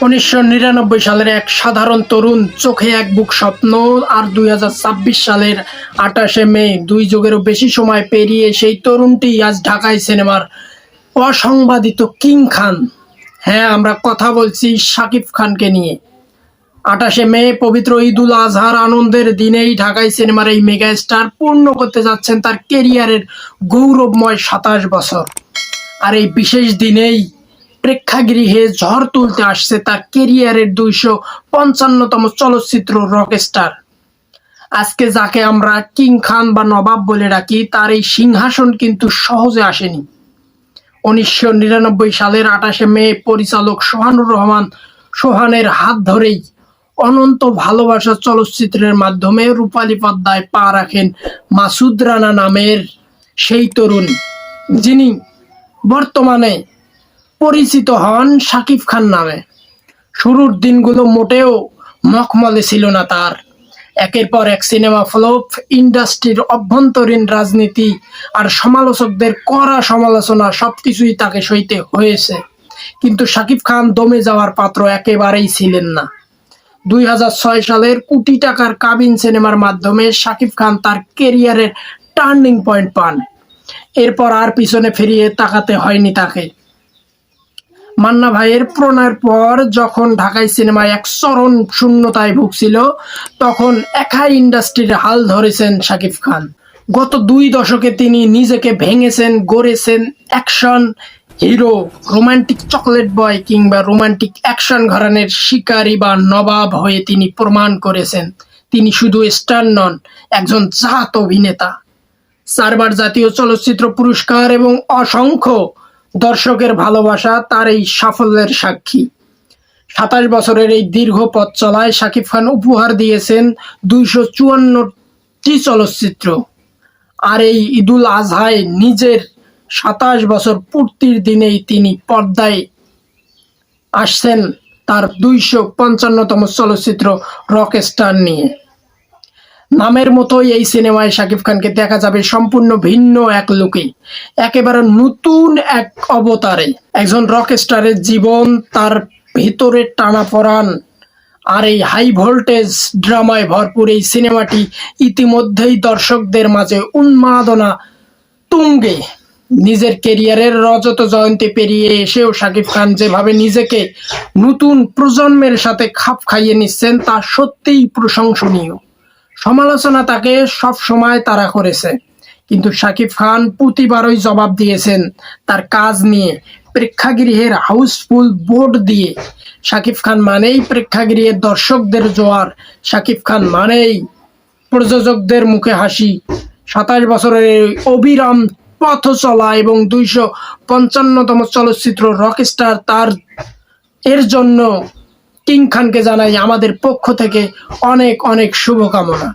1999 সালের এক সাধারণ তরুণ, চোখে এক বুক স্বপ্ন। আর 2026 সালের 28শে মে, 2 যুগেরও বেশি সময় পেরিয়ে সেই তরুণটি আজ ঢাকায় সিনেমার অসংবাদিত কিং খান। হ্যাঁ, আমরা কথা বলছি শাকিব খানকে নিয়ে। 28শে মে পবিত্র ঈদুল আজহার আনন্দের দিনেই ঢাকাই সিনেমার এই মেগা স্টার পূর্ণ করতে যাচ্ছেন তার কেরিয়ারের গৌরবময় 27 বছর। আর এই বিশেষ দিনেই প্রেক্ষাগৃহে ঝড় তুলতে আসছে তার কেরিয়ারের 255তম চলচ্চিত্র রকস্টার। আজকে যাকে আমরা কিং খান বা নবাব বলে ডাকি, তার এই সিংহাসন কিন্তু সহজে আসেনি। 1999 সালের 28শে মে পরিচালক সোহানুর রহমান সোহানের হাত ধরেই অনন্ত ভালোবাসা চলচ্চিত্রের মাধ্যমে রূপালী পর্দায় পা রাখেন মাসুদ রানা নামের সেই তরুণ, যিনি বর্তমানে পরিচিত হন শাকিব খান নামে। শুরুর দিনগুলো মোটেও মখমলে ছিল না তার। একের পর এক সিনেমা ফ্লপ, ইন্ডাস্ট্রির অভ্যন্তরীণ রাজনীতি আর সমালোচকদের কড়া সমালোচনা সবকিছুই তাকে সইতে হয়েছে। কিন্তু শাকিব খান দমে যাওয়ার পাত্র একেবারেই ছিলেন না। 2006 সালের কোটি টাকার কাবিন সিনেমার মাধ্যমে শাকিব খান তার কেরিয়ারের টার্নিং পয়েন্ট পান। এরপর আর পিছনে ফিরিয়ে তাকাতে হয়নি তাকে। মান্না ভাইয়ের প্রণয়ের পর যখন ঢাকাই সিনেমায় এক চরম শূন্যতায় ভুগছিল, তখন একাই ইন্ডাস্ট্রির হাল ধরেছেন শাকিব খান। গত 2 দশকে তিনি নিজেকে ভেঙেছেন, গড়েছেন action hero, romantic chocolate boy কিংবা রোমান্টিক অ্যাকশন ঘরানার শিকারী বা নবাব হয়ে তিনি প্রমাণ করেছেন তিনি শুধু স্টার নন, একজন জাত অভিনেতা। 4 বার জাতীয় চলচ্চিত্র পুরস্কার এবং অসংখ্য দর্শকের ভালোবাসা তার এই সাফল্যের সাক্ষী। 27 বছরের এই দীর্ঘ পথ চলায় শাকিব খান উপহার দিয়েছেন 254টি চলচ্চিত্র। আর এই ঈদুল আজহায় নিজের 27 বছর পূর্তির দিনেই তিনি পর্দায় আসছেন তার 255তম চলচ্চিত্র রকস্টার নিয়ে। নামের মতোই এই সিনেমায় শাকিব খানকে দেখা যাবে সম্পূর্ণ ভিন্ন এক লুকে, একেবারে নতুন এক অবতারে। একজন রকস্টারের জীবন, তার ভিতরে টানাপোড়েন আর এই হাই ভোল্টেজ ড্রামায় ভরপুর এই সিনেমাটি ইতিমধ্যেই দর্শকদের মাঝে উন্মাদনা তুঙ্গে। নিজের কেরিয়ারের রজত জয়ন্তী পেরিয়ে এসেও শাকিব খান যেভাবে নিজেকে নতুন প্রজন্মের সাথে খাপ খাইয়ে নিচ্ছেন, তা সত্যিই প্রশংসনীয়। সমালোচনা তাকে সব সময় তাড়া করেছে, কিন্তু শাকিব খান প্রতিবারই জবাব দিয়েছেন তার কাজ নিয়ে, প্রেক্ষাগৃহের হাউসফুল বোর্ড দিয়ে। শাকিব খান মানেই প্রেক্ষাগৃহের দর্শকদের জোয়ার, শাকিব খান মানেই প্রযোজকদের মুখে হাসি। 27 বছরের অবিরাম পথ চলা এবং 255তম চলচ্চিত্র রকস্টার, তার এর জন্য কিং খানকে জানাই আমাদের পক্ষ থেকে অনেক অনেক শুভকামনা।